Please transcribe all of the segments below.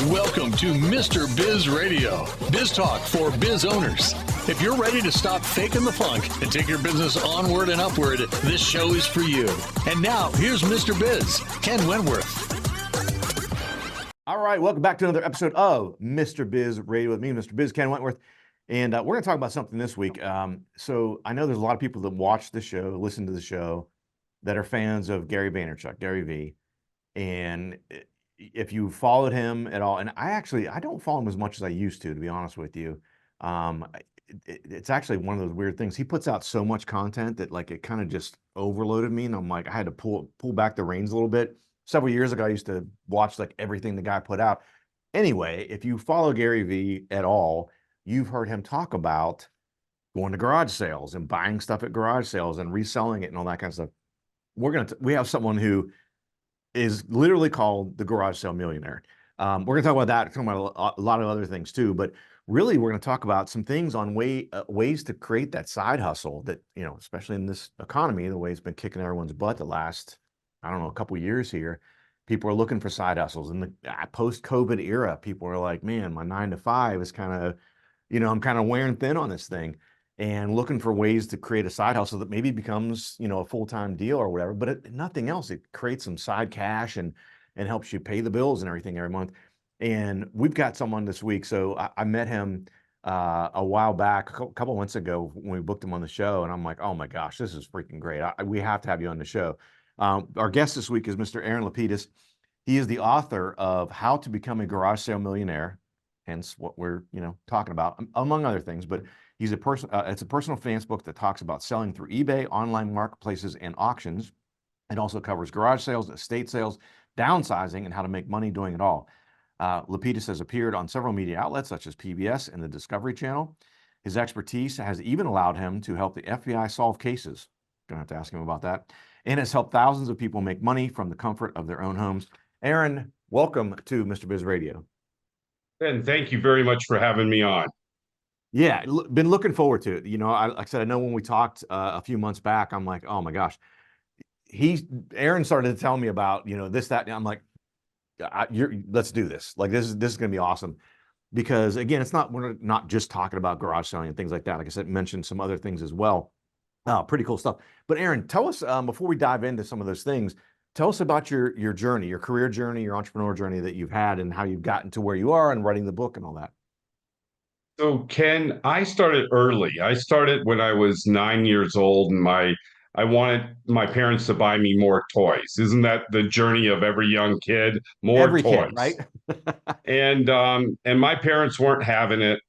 Welcome to Mr. Biz Radio, biz talk for biz owners. If you're ready to stop faking the funk and take your business onward and upward, this show is for you. And now, here's Mr. Biz, Ken Wentworth. All right, welcome back to another episode of Mr. Biz Radio with me, Mr. Biz, Ken Wentworth. And we're going to talk about something this week. So I know there's a lot of people that watch the show, listen to the show, that are fans of Gary Vaynerchuk, Gary V. And if you followed him at all, and I don't follow him as much as I used to be honest with you. It's actually one of those weird things. He puts out so much content that like it kind of just overloaded me, and I'm like, I had to pull back the reins a little bit. Several years ago, I used to watch like everything the guy put out. Anyway, if you follow Gary V at all, you've heard him talk about going to garage sales and buying stuff at garage sales and reselling it and all that kind of stuff. We have someone who is literally called the Garage Sale Millionaire. We're going to talk about that, talking about a lot of other things too, but really we're going to talk about some things on ways to create that side hustle that, you know, especially in this economy, the way it's been kicking everyone's butt the last, I don't know, a couple of years here. People are looking for side hustles. In the post-COVID era, people are like, man, my 9 to 5 is kind of, you know, I'm kind of wearing thin on this thing, and looking for ways to create a side hustle that maybe becomes, you know, a full-time deal or whatever, but nothing else. It creates some side cash and helps you pay the bills and everything every month. And we've got someone this week. So I met him a while back, a couple of months ago when we booked him on the show. And I'm like, oh my gosh, this is freaking great. We have to have you on the show. Our guest this week is Mr. Aaron LaPedis. He is the author of How to Become a Garage Sale Millionaire, hence what we're, you know, talking about, among other things. But he's a person. It's a personal finance book that talks about selling through eBay, online marketplaces, and auctions. It also covers garage sales, estate sales, downsizing, and how to make money doing it all. LaPedis has appeared on several media outlets such as PBS and the Discovery Channel. His expertise has even allowed him to help the FBI solve cases. Gonna have to ask him about that. And has helped thousands of people make money from the comfort of their own homes. Aaron, welcome to Mr. Biz Radio. Ben, thank you very much for having me on. Yeah, been looking forward to it. You know, like I said, I know when we talked a few months back, I'm like, oh my gosh. Aaron started to tell me about, you know, this, that, and I'm like, let's do this. Like, this is going to be awesome. Because again, we're not just talking about garage selling and things like that. Like I said, mentioned some other things as well. Pretty cool stuff. But Aaron, tell us, before we dive into some of those things, tell us about your journey, your career journey, your entrepreneur journey that you've had, and how you've gotten to where you are and writing the book and all that. So, Ken, I started early. I started when I was 9 years old, and I wanted my parents to buy me more toys. Isn't that the journey of every young kid? More every toys, kid, right? and my parents weren't having it.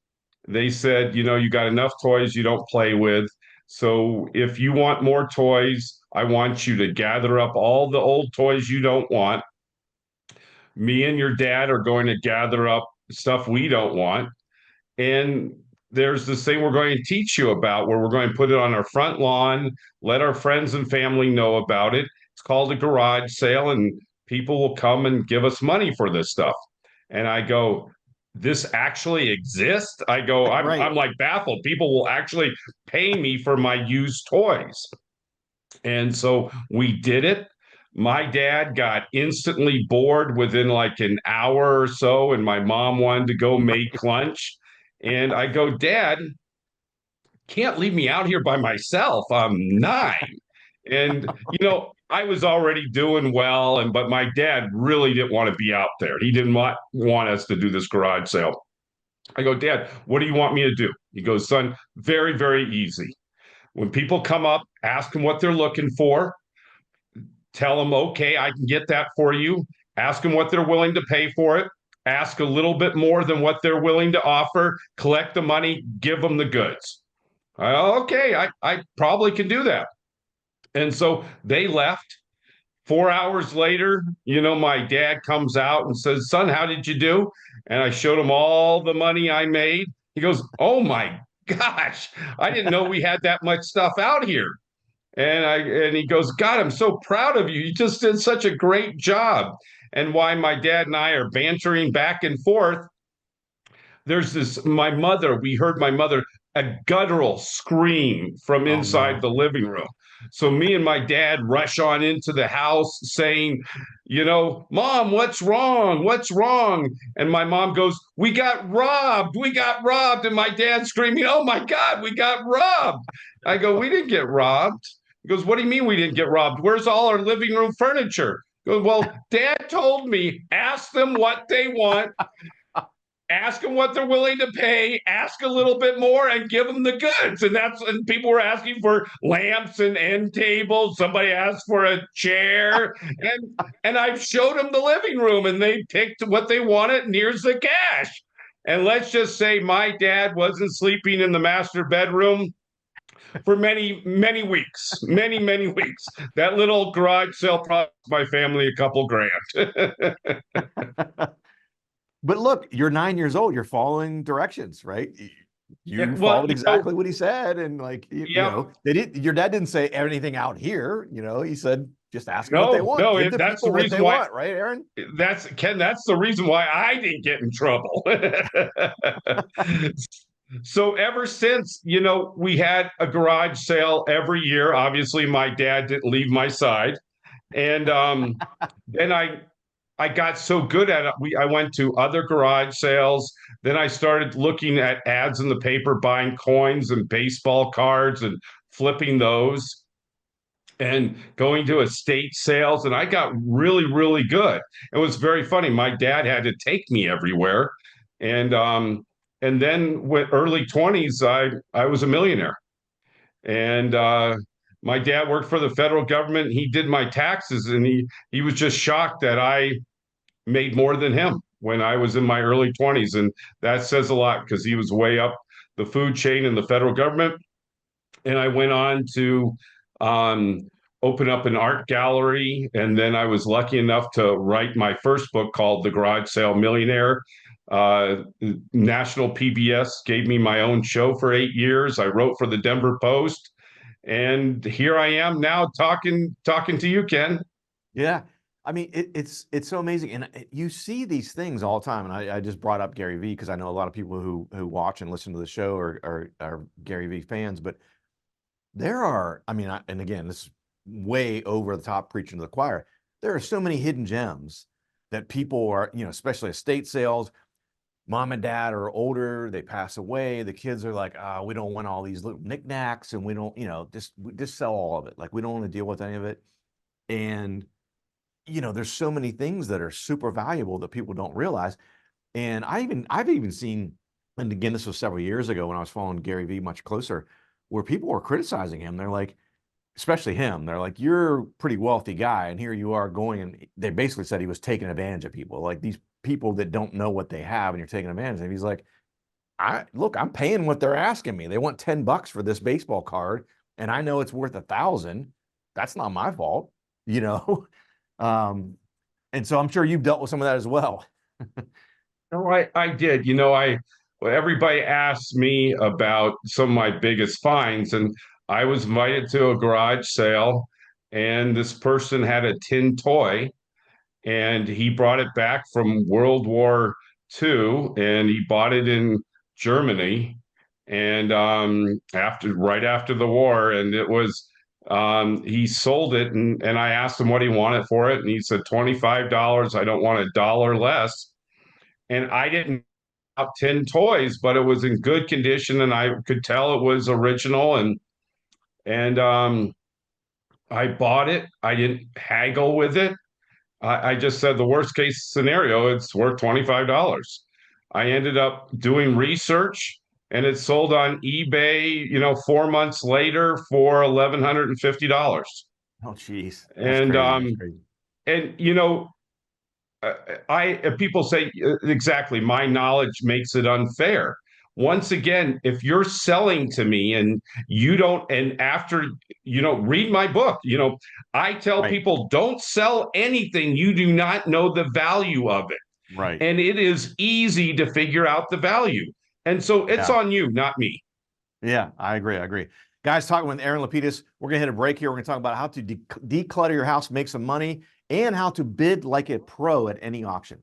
They said, you know, you got enough toys you don't play with. So if you want more toys, I want you to gather up all the old toys you don't want. Me and your dad are going to gather up stuff we don't want. And there's this thing we're going to teach you about where we're going to put it on our front lawn, let our friends and family know about it. It's called a garage sale, and people will come and give us money for this stuff. And I go, this actually exists? I go, Right. I'm like baffled. People will actually pay me for my used toys. And so we did it. My dad got instantly bored within like an hour or so, and my mom wanted to go make lunch. And I go, Dad, can't leave me out here by myself. I'm 9. And, you know, I was already doing well, but my dad really didn't want to be out there. He didn't want us to do this garage sale. I go, Dad, what do you want me to do? He goes, son, very, very easy. When people come up, ask them what they're looking for. Tell them, okay, I can get that for you. Ask them what they're willing to pay for it. Ask a little bit more than what they're willing to offer. Collect the money, give them the goods. Okay, I probably can do that. And so they left. 4 hours later, you know, my dad comes out and says, son, how did you do? And I showed him all the money I made. He goes, oh my gosh, I didn't know we had that much stuff out here. And he goes, God, I'm so proud of you. You just did such a great job. And while my dad and I are bantering back and forth, we heard my mother, a guttural scream from inside the living room. So me and my dad rush on into the house saying, Mom, what's wrong? What's wrong? And my mom goes, we got robbed. We got robbed. And my dad's screaming, oh my God, we got robbed. I go, we didn't get robbed. He goes, what do you mean we didn't get robbed? Where's all our living room furniture? He goes, well, Dad told me, ask them what they want. Ask them what they're willing to pay, ask a little bit more, and give them the goods. And people were asking for lamps and end tables. Somebody asked for a chair, and I showed them the living room, and they picked what they wanted, and here's the cash. And let's just say my dad wasn't sleeping in the master bedroom for many, many weeks, many, many weeks. That little garage sale cost my family a couple grand. But look, you're 9 years old. You're following directions, right? You followed exactly what he said, and your dad didn't say anything out here. He said just ask them what they want. No, that's the reason why. Want, right, Aaron? That's the reason why I didn't get in trouble. So ever since, we had a garage sale every year. Obviously, my dad didn't leave my side, and then I got so good at it. I went to other garage sales. Then I started looking at ads in the paper, buying coins and baseball cards and flipping those and going to estate sales. And I got really, really good. It was very funny. My dad had to take me everywhere. And then with early 20s, I was a millionaire. And my dad worked for the federal government. He did my taxes, and he was just shocked that I made more than him when I was in my early 20s. And that says a lot because he was way up the food chain in the federal government. And I went on to open up an art gallery. And then I was lucky enough to write my first book called The Garage Sale Millionaire. National PBS gave me my own show for 8 years. I wrote for the Denver Post. And here I am now talking to you, Ken. Yeah. I mean, it's so amazing. And you see these things all the time. And I just brought up Gary Vee because I know a lot of people who watch and listen to the show are Gary Vee fans. But there are, and again, this is way over the top preaching to the choir. There are so many hidden gems that people are, especially estate sales. Mom and dad are older, they pass away. The kids are like, we don't want all these little knickknacks, and we don't, just sell all of it. Like, we don't want to deal with any of it. And there's so many things that are super valuable that people don't realize. And I've even seen, and again, this was several years ago when I was following Gary Vee much closer, where people were criticizing him. They're like, especially him, they're like, you're a pretty wealthy guy, and here you are going, and they basically said he was taking advantage of people, like these people that don't know what they have, and you're taking advantage of them. He's like, I'm paying what they're asking me. They want $10 for this baseball card, and I know it's worth $1,000. That's not my fault, and so I'm sure you've dealt with some of that as well. No, I did. Everybody asks me about some of my biggest finds, and I was invited to a garage sale, and this person had a tin toy, and he brought it back from World War II, and he bought it in Germany, and right after the war, and it was. He sold it, and I asked him what he wanted for it, and he said $25. I don't want $1 less. And I didn't have 10 toys, but it was in good condition, and I could tell it was original. And I bought it. I didn't haggle with it. I just said the worst case scenario, it's worth $25. I ended up doing research, and it sold on eBay, 4 months later for $1,150. Oh, geez. And people say exactly, my knowledge makes it unfair. Once again, if you're selling to me and you don't, and after, read my book, I tell people, don't sell anything you do not know the value of it. Right. And it is easy to figure out the value. And so it's on you, not me. Yeah, I agree. Guys, talking with Aaron LaPedis. We're going to hit a break here. We're going to talk about how to declutter your house, make some money, and how to bid like a pro at any auction.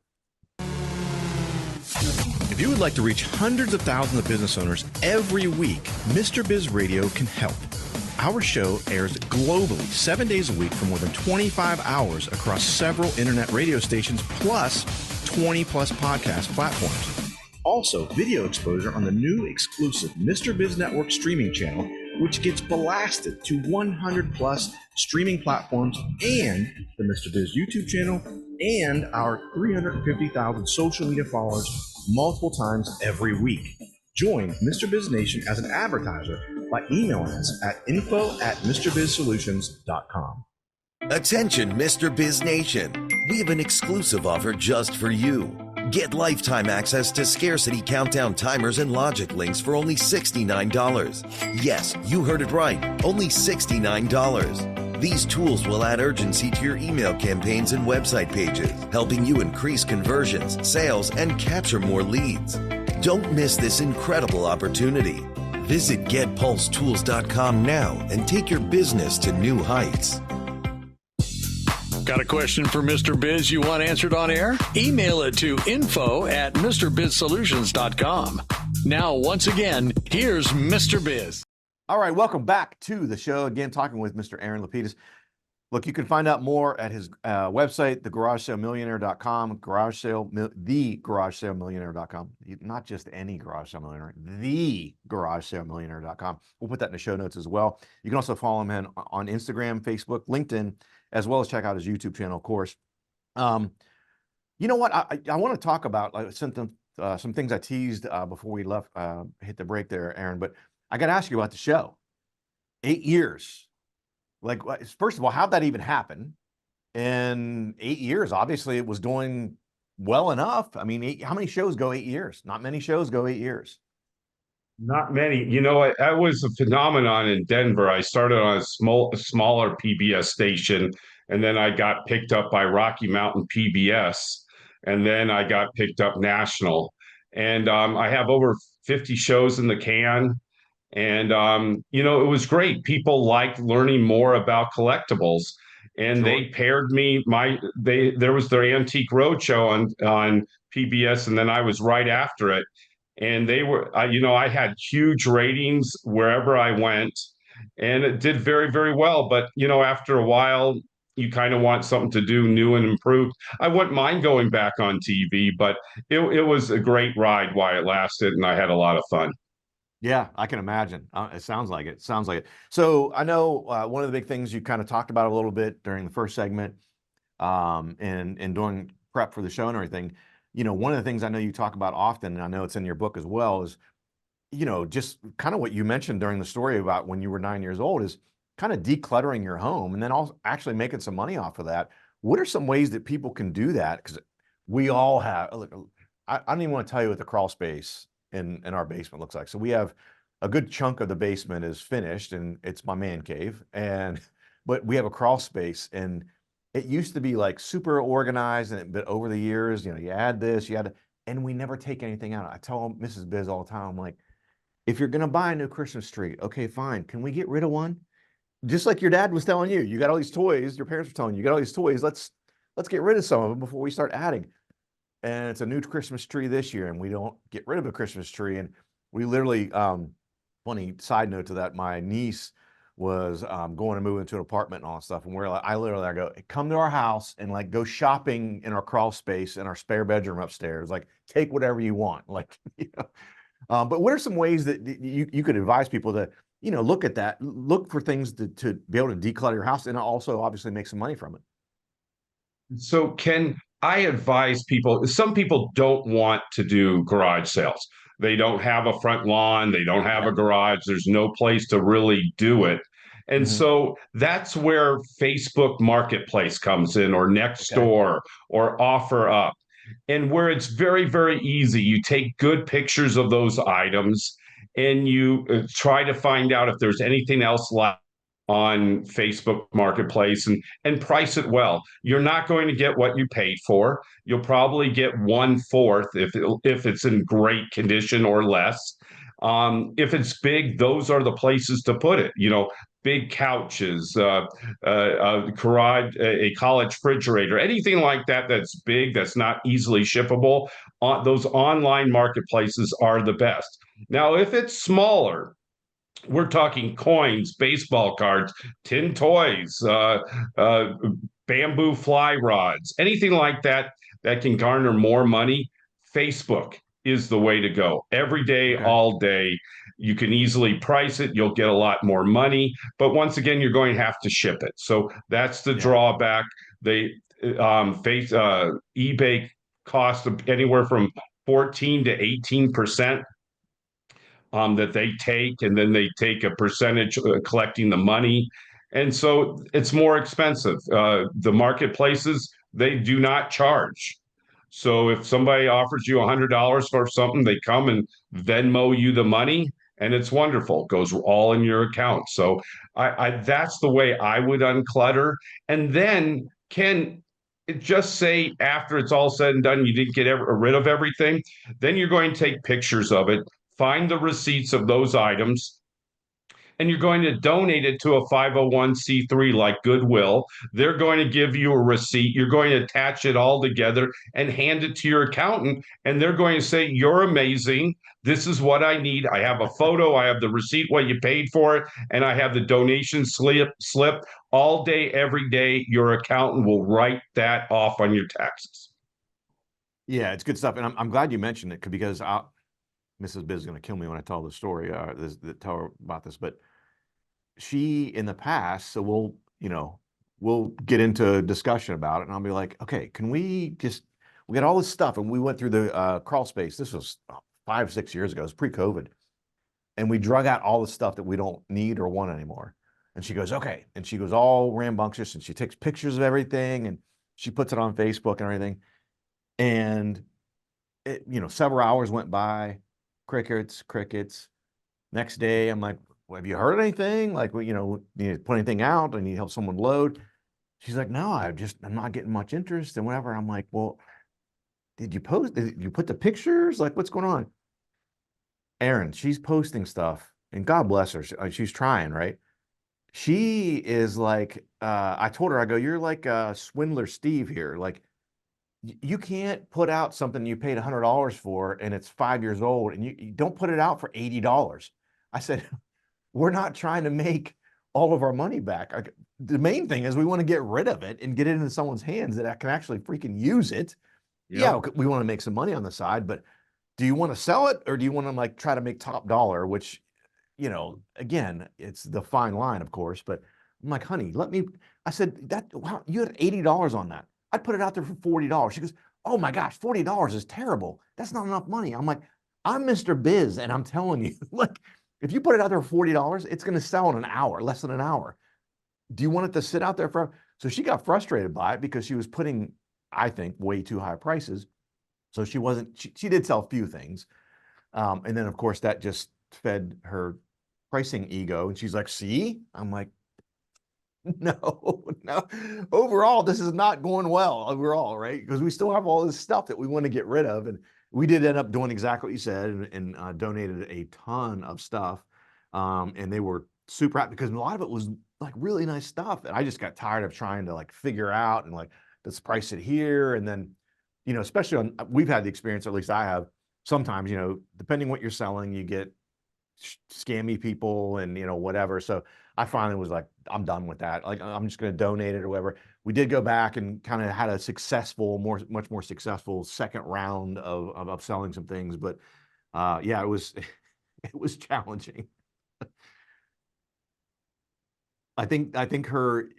If you would like to reach hundreds of thousands of business owners every week, Mr. Biz Radio can help. Our show airs globally 7 days a week for more than 25 hours across several internet radio stations, plus 20 plus podcast platforms. Also, video exposure on the new exclusive Mr. Biz Network streaming channel, which gets blasted to 100 plus streaming platforms, and the Mr. Biz YouTube channel, and our 350,000 social media followers multiple times every week. Join Mr. Biz Nation as an advertiser by emailing us at info@MrBizSolutions.com. Attention, Mr. Biz Nation. We have an exclusive offer just for you. Get lifetime access to scarcity countdown timers and logic links for only $69. Yes, you heard it right. Only $69. These tools will add urgency to your email campaigns and website pages, helping you increase conversions, sales, and capture more leads. Don't miss this incredible opportunity. Visit GetPulseTools.com now and take your business to new heights. Got a question for Mr. Biz you want answered on air? Email it to info@MrBizSolutions.com. Now, once again, here's Mr. Biz. All right, welcome back to the show. Again, talking with Mr. Aaron LaPedis. Look, you can find out more at his website, theGarageSaleMillionaire.com, theGarageSaleMillionaire.com. Not just any Garage Sale Millionaire, theGarageSaleMillionaire.com. We'll put that in the show notes as well. You can also follow him on Instagram, Facebook, LinkedIn, as well as check out his YouTube channel, of course. You know what? I want to talk about some things I teased before we left, hit the break there, Aaron, but I got to ask you about the show. 8 years. Like, first of all, how'd that even happen? And 8 years, obviously it was doing well enough. I mean, how many shows go 8 years? Not many shows go 8 years. Not many. You know, I was a phenomenon in Denver. I started on a smaller PBS station, and then I got picked up by Rocky Mountain PBS, and then I got picked up national. And I have over 50 shows in the can. And, you know, it was great. People liked learning more about collectibles. And Sure. they paired me, there was their Antique Roadshow on PBS, and then I was right after it. And they were, you know, I had huge ratings wherever I went, and it did very, very well. But, you know, after a while, you kind of want something to do new and improved. I wouldn't mind going back on TV, but it was a great ride while it lasted, and I had a lot of fun. Yeah, I can imagine. It sounds like it. Sounds like it. So I know one of the big things you kind of talked about a little bit during the first segment, and doing prep for the show and everything. You know, one of the things I know you talk about often, and I know it's in your book as well, is, you know, just kind of what you mentioned during the story about when you were 9 years old, is kind of decluttering your home and then also actually making some money off of that. What are some ways that people can do that? Because we all have. Look, I don't even want to tell you what the crawl space in our basement looks like. So we have a good chunk of the basement is finished, and it's my man cave. But we have a crawl space, and it used to be like super organized, but over the years, you know, you add this, and we never take anything out. I tell Mrs. Biz all the time, I'm like, if you're gonna buy a new Christmas tree, okay, fine. Can we get rid of one? Just like your dad was telling you, you got all these toys. Your parents were telling you got all these toys. Let's get rid of some of them before we start adding. And it's a new Christmas tree this year, and we don't get rid of a Christmas tree. And we literally, funny side note to that, my niece was going to move into an apartment and all that stuff. And I go, come to our house and like go shopping in our crawl space in our spare bedroom upstairs. Like, take whatever you want. Like, you know. But what are some ways that you could advise people to, you know, look at that, look for things to be able to declutter your house and also obviously make some money from it? So can I advise people, some people don't want to do garage sales. They don't have a front lawn, they don't have a garage, there's no place to really do it. And so that's where Facebook Marketplace comes in, or Nextdoor, or OfferUp. And where it's very, very easy. You take good pictures of those items, and you try to find out if there's anything else left on Facebook Marketplace, and price it well. You're not going to get what you paid for. You'll probably get 1/4 if it's in great condition, or less. If it's big, those are the places to put it. You know, big couches, a college refrigerator, anything like that that's big, that's not easily shippable. Those online marketplaces are the best. Now, if it's smaller, We're talking coins, baseball cards, tin toys, bamboo fly rods, anything like that that can garner more money. Facebook is the way to go. Every day, Okay. all day. You can easily price it. You'll get a lot more money. But once again, you're going to have to ship it. So that's the Yeah. drawback. They eBay costs anywhere from 14 to 18% that they take, and then they take a percentage collecting the money. And so it's more expensive. The marketplaces, they do not charge. So if somebody offers you $100 for something, they come and Venmo you the money, and it's wonderful. It goes all in your account. So that's the way I would unclutter. And then just say after it's all said and done, you didn't get rid of everything. Then you're going to take pictures of it, find the receipts of those items, and you're going to donate it to a 501c3 like Goodwill. They're going to give you a receipt. You're going to attach it all together and hand it to your accountant. And they're going to say, you're amazing. This is what I need. I have a photo. I have the receipt, what you paid for it. And I have the donation slip. All day, every day, your accountant will write that off on your taxes. Yeah, it's good stuff. And I'm glad you mentioned it because Mrs. Biz is going to kill me when I tell the story, tell her about this, but she in the past, so we'll get into a discussion about it and I'll be like, okay, we got all this stuff. And we went through the crawl space. This was 5-6 years ago. It was pre-COVID. And we drug out all the stuff that we don't need or want anymore. And she goes, okay. And she goes all rambunctious and she takes pictures of everything and she puts it on Facebook and everything. And several hours went by, crickets. Next day, I'm like, well, have you heard anything? Like, need to put anything out? I need to help someone load. She's like, no, I'm not getting much interest and whatever. I'm like, well, did you post? Did you put the pictures? Like, what's going on? Aaron, she's posting stuff and God bless her. She's trying, right? She is like, I told her, I go, you're like Swindler Steve here. Like, you can't put out something you paid $100 for and it's 5 years old and you don't put it out for $80. I said, we're not trying to make all of our money back. The main thing is we want to get rid of it and get it into someone's hands that can actually freaking use it. Yep. Yeah, we want to make some money on the side, but do you want to sell it or do you want to like try to make top dollar, which, again, it's the fine line, of course, but I'm like, honey, I said, wow, you had $80 on that. I'd put it out there for $40. She goes, oh my gosh, $40 is terrible. That's not enough money. I'm like, I'm Mr. Biz and I'm telling you, like, if you put it out there for $40, it's going to sell in an hour, less than an hour. Do you want it to sit out there for? So she got frustrated by it because she was putting, I think, way too high prices. So she did sell a few things. And then of course that just fed her pricing ego. And she's like, see, I'm like, no. Overall, this is not going well overall, right? Because we still have all this stuff that we want to get rid of. And we did end up doing exactly what you said and donated a ton of stuff. And they were super happy because a lot of it was like really nice stuff. And I just got tired of trying to like figure out and like, let's price it here. And then, especially we've had the experience, or at least I have, sometimes, depending what you're selling, you get scammy people and, whatever. So I finally was like, I'm done with that. Like, I'm just going to donate it or whatever. We did go back and kind of had a much more successful second round of selling some things. But yeah, it was challenging. I think her,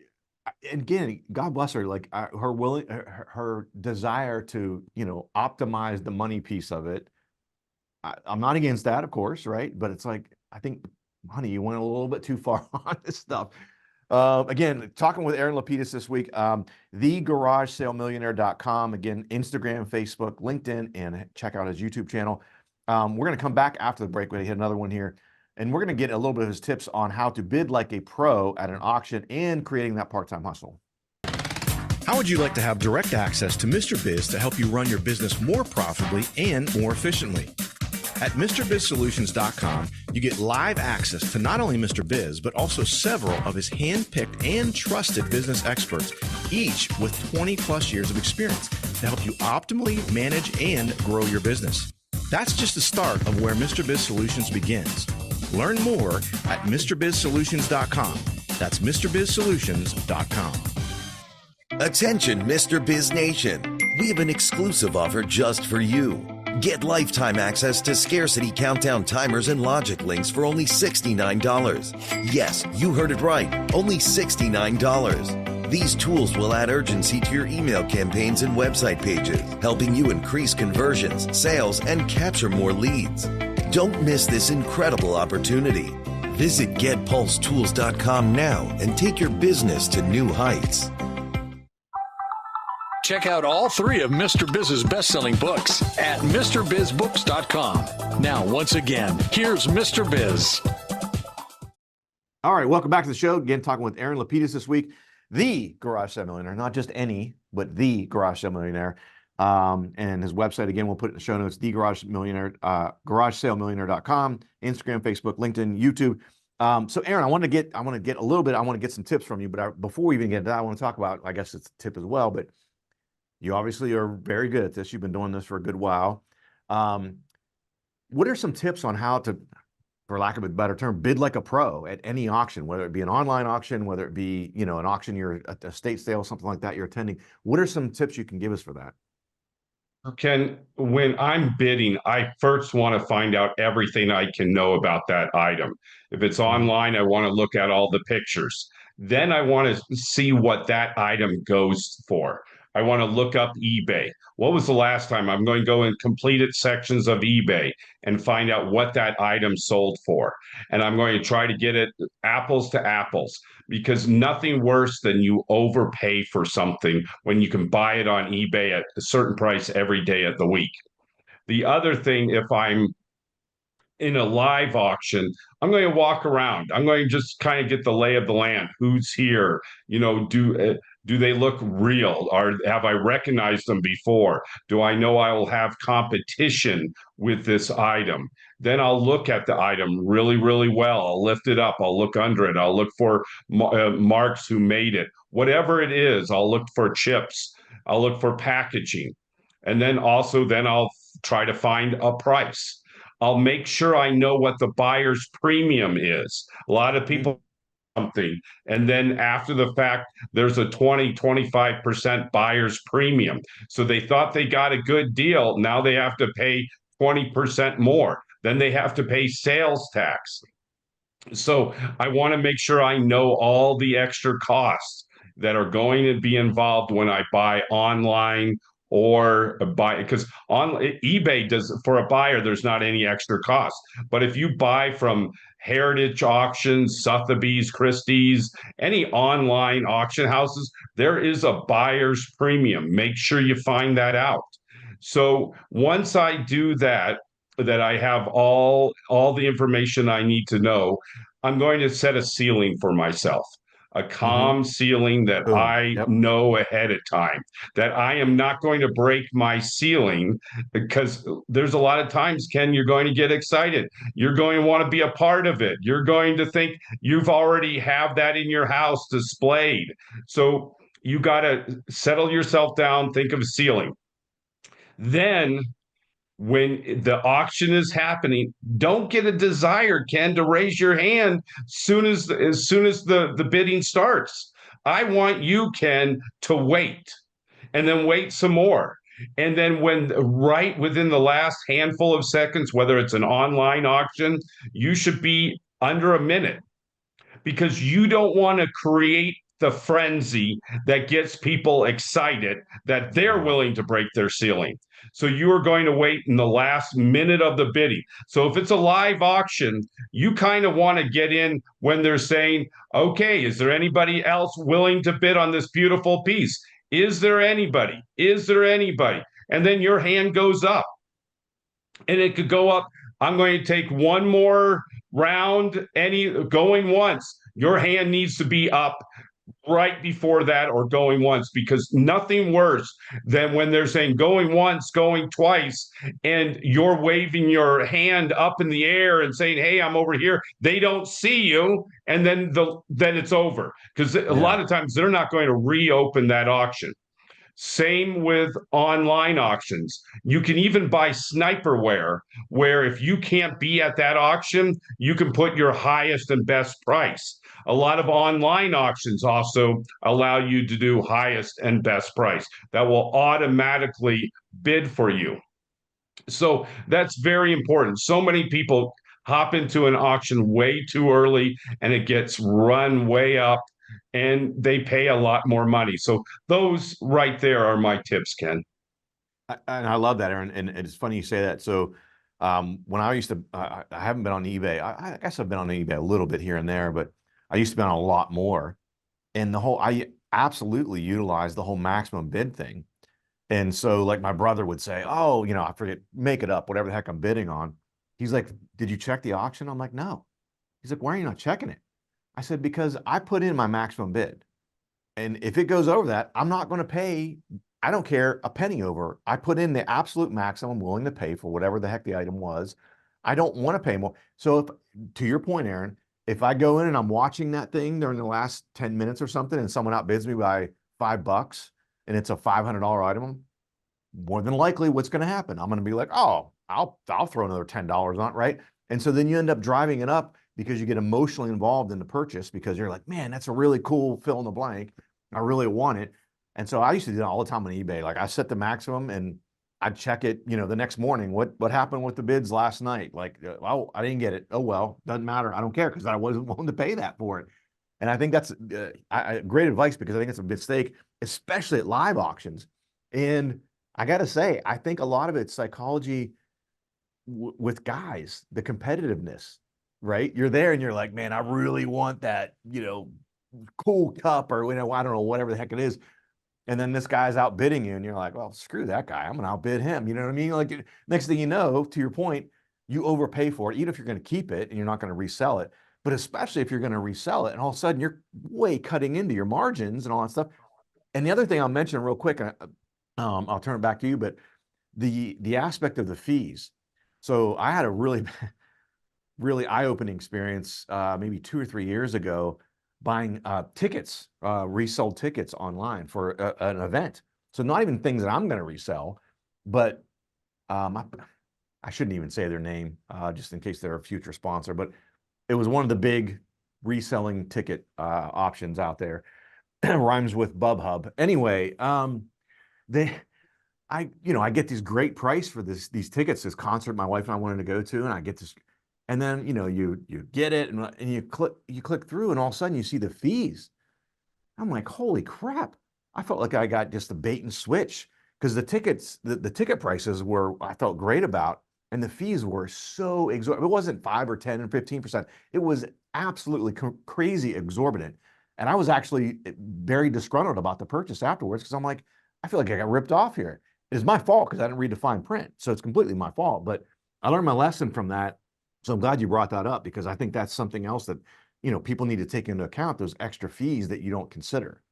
and again, God bless her, like her desire to, optimize the money piece of it. I'm not against that, of course, right? But it's like, I think, honey, you went a little bit too far on this stuff. Again, talking with Aaron LaPedis this week, thegaragesalemillionaire.com. Again, Instagram, Facebook, LinkedIn, and check out his YouTube channel. We're going to come back after the break. We hit another one here. And we're going to get a little bit of his tips on how to bid like a pro at an auction and creating that part-time hustle. How would you like to have direct access to Mr. Biz to help you run your business more profitably and more efficiently? At MrBizSolutions.com, you get live access to not only Mr. Biz, but also several of his hand-picked and trusted business experts, each with 20 plus years of experience to help you optimally manage and grow your business. That's just the start of where Mr. Biz Solutions begins. Learn more at MrBizSolutions.com. That's MrBizSolutions.com. Attention, Mr. Biz Nation. We have an exclusive offer just for you. Get lifetime access to scarcity countdown timers and logic links for only $69. Yes, you heard it right. Only $69. These tools will add urgency to your email campaigns and website pages, helping you increase conversions, sales, and capture more leads. Don't miss this incredible opportunity. Visit GetPulseTools.com now and take your business to new heights. Check out all 3 of Mr. Biz's best-selling books at MrBizBooks.com. Now, once again, here's Mr. Biz. All right, welcome back to the show. Again, talking with Aaron LaPedis this week, the Garage Sale Millionaire, not just any, but the Garage Sale Millionaire. And his website, again, we'll put it in the show notes, the Garage Millionaire, GarageSaleMillionaire.com, Instagram, Facebook, LinkedIn, YouTube. So Aaron, I want to get some tips from you, but before we even get to that, I want to talk about, I guess it's a tip as well, but you obviously are very good at this. You've been doing this for a good while. What are some tips on how to, for lack of a better term, bid like a pro at any auction, whether it be an online auction, whether it be, an auction you're at a estate sale, something like that you're attending? What are some tips you can give us for that? Ken, when I'm bidding, I first want to find out everything I can know about that item. If it's online, I want to look at all the pictures. Then I want to see what that item goes for. I want to look up eBay. What was the last time? I'm going to go in completed sections of eBay and find out what that item sold for. And I'm going to try to get it apples to apples, because nothing worse than you overpay for something when you can buy it on eBay at a certain price every day of the week. The other thing, if I'm in a live auction, I'm going to walk around. I'm going to just kind of get the lay of the land. Who's here? Do they look real? Or have I recognized them before? Do I know I will have competition with this item? Then I'll look at the item really, really well. I'll lift it up. I'll look under it. I'll look for marks who made it. Whatever it is, I'll look for chips. I'll look for packaging. And then I'll try to find a price. I'll make sure I know what the buyer's premium is. A lot of people something, and then after the fact, there's a 25% buyer's premium. So they thought they got a good deal. Now they have to pay 20% more. Then they have to pay sales tax. So I want to make sure I know all the extra costs that are going to be involved when I buy online or because on eBay does, for a buyer, there's not any extra cost. But if you buy from Heritage Auctions, Sotheby's, Christie's, any online auction houses, there is a buyer's premium. Make sure you find that out. So once I do that I have all the information I need to know, I'm going to set a ceiling for myself. A calm ceiling that I know ahead of time, that I am not going to break my ceiling, because there's a lot of times, Ken, you're going to get excited. You're going to want to be a part of it. You're going to think you've already have that in your house displayed. So you got to settle yourself down, think of a ceiling. Then when the auction is happening, don't get a desire, Ken, to raise your hand as soon as the bidding starts. I want you, Ken, to wait, and then wait some more. And then when right within the last handful of seconds, whether it's an online auction, you should be under a minute, because you don't want to create the frenzy that gets people excited that they're willing to break their ceiling. So you are going to wait in the last minute of the bidding. So if it's a live auction, you kind of want to get in when they're saying, okay, is there anybody else willing to bid on this beautiful piece? Is there anybody? Is there anybody? And then your hand goes up. And it could go up. I'm going to take one more round, going once. Your hand needs to be up right before that, or going once, because nothing worse than when they're saying going once, going twice, and you're waving your hand up in the air and saying, hey, I'm over here. They don't see you. And then it's over, because a lot of times they're not going to reopen that auction. Same with online auctions. You can even buy sniperware, where if you can't be at that auction, you can put your highest and best price. A lot of online auctions also allow you to do highest and best price. That will automatically bid for you. So that's very important. So many people hop into an auction way too early and it gets run way up and they pay a lot more money. So those right there are my tips, Ken. And I love that, Aaron. And it's funny you say that. So when I used to, I haven't been on eBay. I guess I've been on eBay a little bit here and there, but I used to be on a lot more. And I absolutely utilized the whole maximum bid thing. And so like my brother would say, oh, I forget, make it up, whatever the heck I'm bidding on. He's like, did you check the auction? I'm like, no. He's like, why are you not checking it? I said, because I put in my maximum bid. And if it goes over that, I'm not going to pay, I don't care, a penny over. I put in the absolute maximum I'm willing to pay for whatever the heck the item was. I don't want to pay more. So if, to your point, Aaron, if I go in and I'm watching that thing during the last 10 minutes or something and someone outbids me by $5 and it's a $500 item, more than likely what's going to happen, I'm going to be like, oh, I'll throw another $10 on it, right? And so then you end up driving it up because you get emotionally involved in the purchase because you're like, man, that's a really cool fill in the blank. I really want it. And so I used to do that all the time on eBay. Like I set the maximum and I'd check it, the next morning. What happened with the bids last night? Like, oh, I didn't get it. Oh, well, doesn't matter. I don't care because I wasn't willing to pay that for it. And I think that's great advice because I think it's a mistake, especially at live auctions. And I got to say, I think a lot of it's psychology with guys, the competitiveness, right? You're there and you're like, man, I really want that, cool cup or, I don't know, whatever the heck it is. And then this guy's outbidding you and you're like, well, screw that guy. I'm going to outbid him. You know what I mean? Like next thing you know, to your point, you overpay for it, even if you're going to keep it and you're not going to resell it. But especially if you're going to resell it and all of a sudden you're way cutting into your margins and all that stuff. And the other thing I'll mention real quick, I'll turn it back to you, but the aspect of the fees. So I had a really, really eye-opening experience maybe 2 or 3 years ago buying tickets, resold tickets online for an event. So not even things that I'm going to resell, but I shouldn't even say their name just in case they're a future sponsor, but it was one of the big reselling ticket options out there. Rhymes with BubHub. Anyway, I get these great price for these tickets, this concert my wife and I wanted to go to, and I get this, and then you get it and you click through, and all of a sudden you see the fees. I'm like, holy crap! I felt like I got just a bait and switch because the tickets, the ticket prices I felt great about, and the fees were so exorbitant. It wasn't 5 or 10 or 15%. It was absolutely crazy exorbitant. And I was actually very disgruntled about the purchase afterwards because I'm like, I feel like I got ripped off here. It's my fault because I didn't read the fine print. So it's completely my fault. But I learned my lesson from that. So I'm glad you brought that up because I think that's something else that, people need to take into account, those extra fees that you don't consider.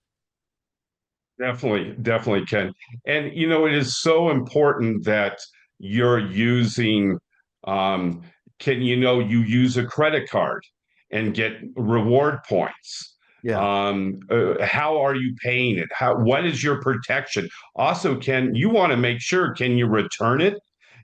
Definitely, Ken. And, it is so important that you're using, you use a credit card and get reward points. Yeah. How are you paying it? What is your protection? Also, Ken, you want to make sure, can you return it?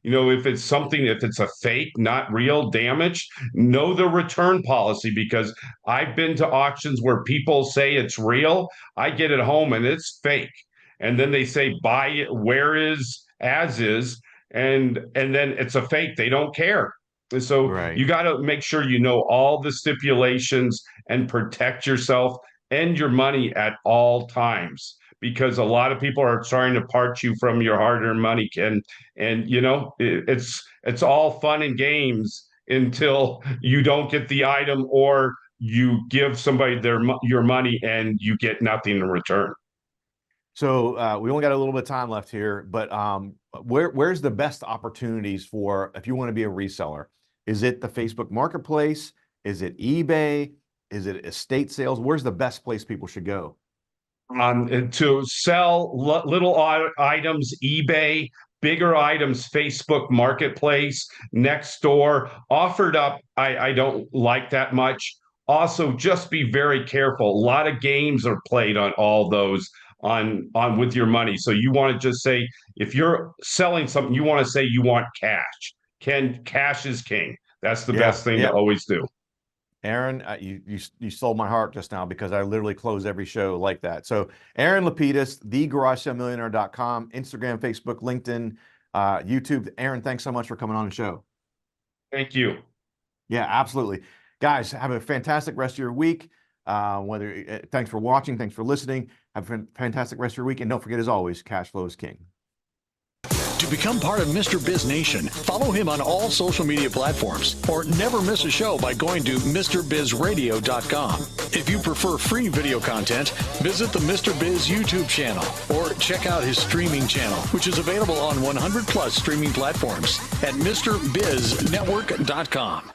If it's a fake, not real damage, know the return policy because I've been to auctions where people say it's real. I get it home and it's fake. And then they say, buy it where is, as is. And then it's a fake. They don't care. So Right. You got to make sure you know all the stipulations and protect yourself and your money at all times because a lot of people are trying to part you from your hard-earned money, Ken. And it's all fun and games until you don't get the item or you give somebody your money and you get nothing in return. So we only got a little bit of time left here, but where's the best opportunities for if you want to be a reseller? Is it the Facebook Marketplace? Is it eBay? Is it estate sales? Where's the best place people should go? And to sell little items, eBay, bigger items, Facebook Marketplace, Nextdoor, offered up. I don't like that much. Also, just be very careful. A lot of games are played on all those. on with your money. So you want to just say, if you're selling something, you want to say you want cash. Cash is king. That's the best thing to always do. Aaron, you stole my heart just now, because I literally close every show like that. So Aaron LaPedis, thegaragesaleMillionaire.com, Instagram, Facebook, LinkedIn, YouTube. Aaron, thanks so much for coming on the show. Thank you. Yeah, absolutely. Guys, have a fantastic rest of your week. Thanks for watching. Thanks for listening. Have a fantastic rest of your week. And don't forget, as always, cash flow is king. To become part of Mr. Biz Nation, follow him on all social media platforms, or never miss a show by going to MrBizRadio.com. If you prefer free video content, visit the Mr. Biz YouTube channel, or check out his streaming channel, which is available on 100+ streaming platforms at MrBizNetwork.com.